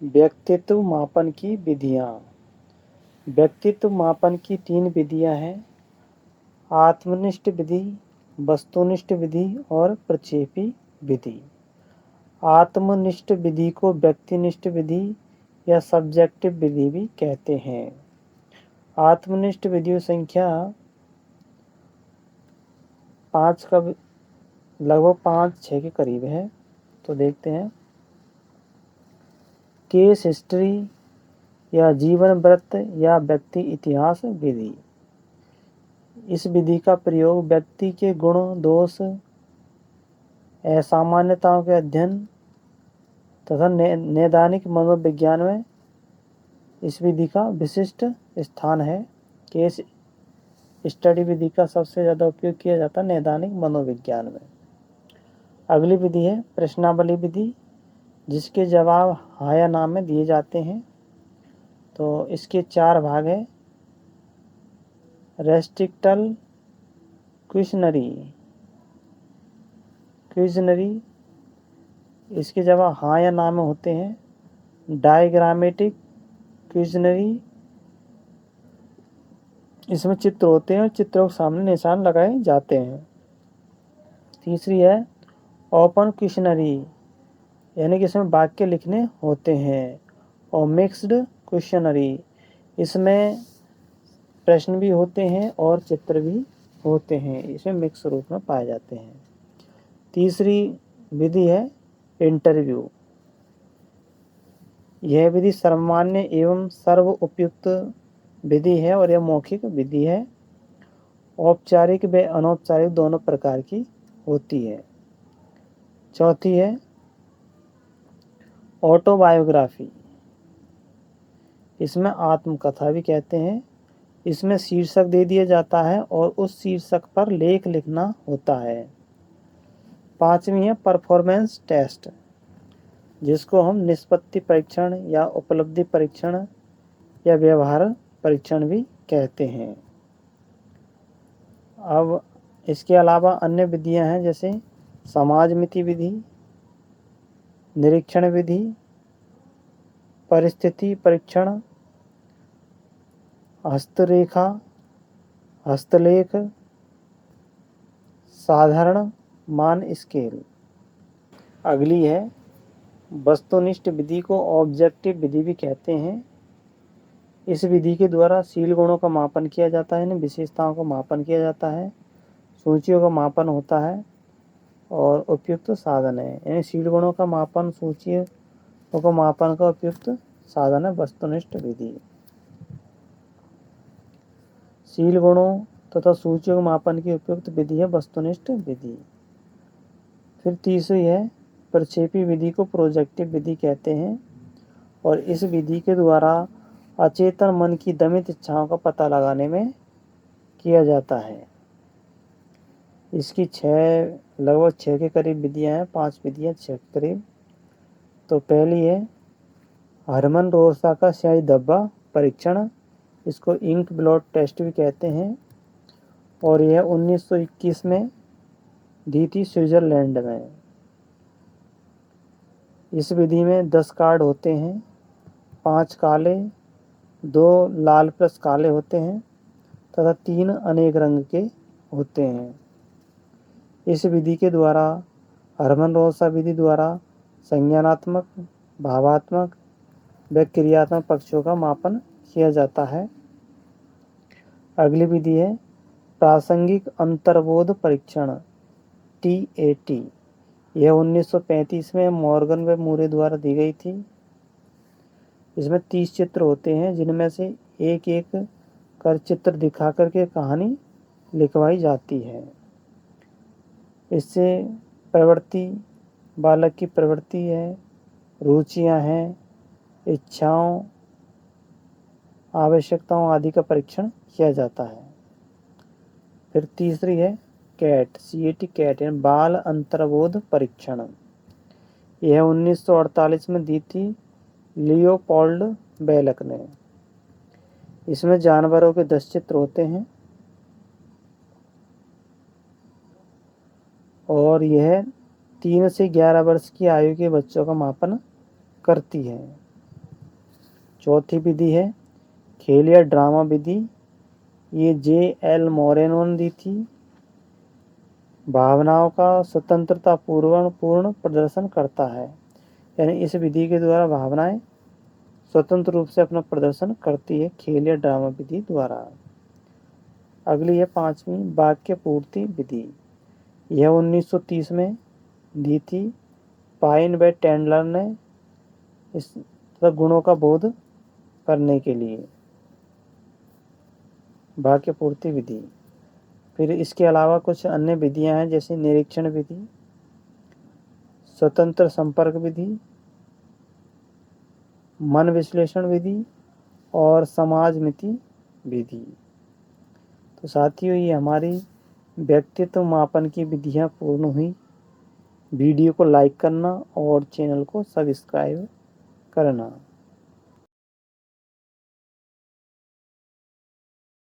व्यक्तित्व मापन की विधियाँ। व्यक्तित्व मापन की 3 विधियाँ हैं: आत्मनिष्ठ विधि, वस्तुनिष्ठ विधि और प्रक्षेपी विधि। आत्मनिष्ठ विधि को व्यक्तिनिष्ठ विधि या सब्जेक्टिव विधि भी कहते हैं। आत्मनिष्ठ विधियों संख्या 5 का लगभग 5-6 के करीब है। तो देखते हैं। केस हिस्ट्री या जीवन वृत्त या व्यक्ति इतिहास विधि। इस विधि का प्रयोग व्यक्ति के गुण, दोष, असामान्यताओं के अध्ययन तथा नैदानिक मनोविज्ञान में इस विधि का विशिष्ट स्थान है। केस स्टडी विधि का सबसे ज़्यादा उपयोग किया जाता है नैदानिक मनोविज्ञान में। अगली विधि है प्रश्नावली विधि, जिसके जवाब हाँ या ना में दिए जाते हैं। तो इसके 4 भाग हैं: रेस्ट्रिक्टल क्वेश्चनरी, इसके जवाब हाँ या ना में होते हैं। डायग्रामेटिक क्वेश्चनरी, इसमें चित्र होते हैं और चित्रों के सामने निशान लगाए जाते हैं। तीसरी है ओपन क्वेश्चनरी, यानी कि इसमें वाक्य लिखने होते हैं। और मिक्स्ड क्वेश्चनरी, इसमें प्रश्न भी होते हैं और चित्र भी होते हैं, इसमें मिक्स रूप में पाए जाते हैं। तीसरी विधि है इंटरव्यू। यह विधि सर्वमान्य एवं सर्व उपयुक्त विधि है और यह मौखिक विधि है। औपचारिक व अनौपचारिक दोनों प्रकार की होती है। चौथी है ऑटोबायोग्राफी, इसमें आत्मकथा भी कहते हैं। इसमें शीर्षक दे दिया जाता है और उस शीर्षक पर लेख लिखना होता है। पांचवी है परफॉर्मेंस टेस्ट, जिसको हम निष्पत्ति परीक्षण या उपलब्धि परीक्षण या व्यवहार परीक्षण भी कहते हैं। अब इसके अलावा अन्य विधियां हैं, जैसे समाजमिति विधि, निरीक्षण विधि, परिस्थिति परीक्षण, हस्तरेखा, हस्तलेख, साधारण मान स्केल। अगली है वस्तुनिष्ठ विधि को ऑब्जेक्टिव विधि भी कहते हैं। इस विधि के द्वारा शील गुणों का मापन किया जाता है, विशेषताओं का मापन किया जाता है, सूचियों का मापन होता है और उपयुक्त साधन है। यानी शील गुणों का मापन, सूचियों का मापन का उपयुक्त साधन है वस्तुनिष्ठ विधि। शील गुणों तथा सूचियों के मापन की उपयुक्त विधि है वस्तुनिष्ठ विधि। फिर तीसरी है प्रक्षेपी विधि को प्रोजेक्टिव विधि कहते हैं और इस विधि के द्वारा अचेतन मन की दमित इच्छाओं का पता लगाने में किया जाता है। इसकी लगभग 6 के करीब विधियां हैं, 5 विधियां 6 के करीब। तो पहली है हरमन रोसा का स्याही धब्बा परीक्षण, इसको इंक ब्लॉट टेस्ट भी कहते हैं और यह 1921 में दी थी स्विट्जरलैंड में। इस विधि में 10 कार्ड होते हैं, 5 काले, 2 लाल प्लस काले होते हैं तथा 3 अनेक रंग के होते हैं। इस विधि के द्वारा हरमन रोसा विधि द्वारा संज्ञानात्मक, भावात्मक व क्रियात्मक पक्षों का मापन किया जाता है। अगली विधि है प्रासंगिक अंतर्बोध परीक्षण, TAT। यह 1935 में मॉर्गन व मूरे द्वारा दी गई थी। इसमें 30 चित्र होते हैं, जिनमें से एक एक कर चित्र दिखा करके कहानी लिखवाई जाती है। इससे प्रवृत्ति, बालक की प्रवृत्ति है, रुचियां हैं, इच्छाओं, आवश्यकताओं आदि का परीक्षण किया जाता है। फिर तीसरी है CAT, कैट बाल अंतर्बोध परीक्षण। यह 1948 में दी थी लियोपोल्ड बेलक ने। इसमें जानवरों के 10 चित्र होते हैं और यह 3 से 11 वर्ष की आयु के बच्चों का मापन करती है। चौथी विधि है खेल या ड्रामा विधि, ये J.L. मोरेनो ने दी थी। भावनाओं का स्वतंत्रता पूर्ण प्रदर्शन करता है, यानी इस विधि के द्वारा भावनाएं स्वतंत्र रूप से अपना प्रदर्शन करती है खेल या ड्रामा विधि द्वारा। अगली है पांचवी वाक्य पूर्ति विधि, यह 1930 में दी थी पाइन व टेंडलर ने इस गुणों का बोध करने के लिए। वाक्य पूर्ति विधि। फिर इसके अलावा कुछ अन्य विधियां हैं जैसे निरीक्षण विधि, स्वतंत्र संपर्क विधि, मन विश्लेषण विधि और समाज मिति विधि। तो साथियों ये हमारी व्यक्तित्व मापन की विधियां पूर्ण हुई। वीडियो को लाइक करना और चैनल को सब्सक्राइब करना।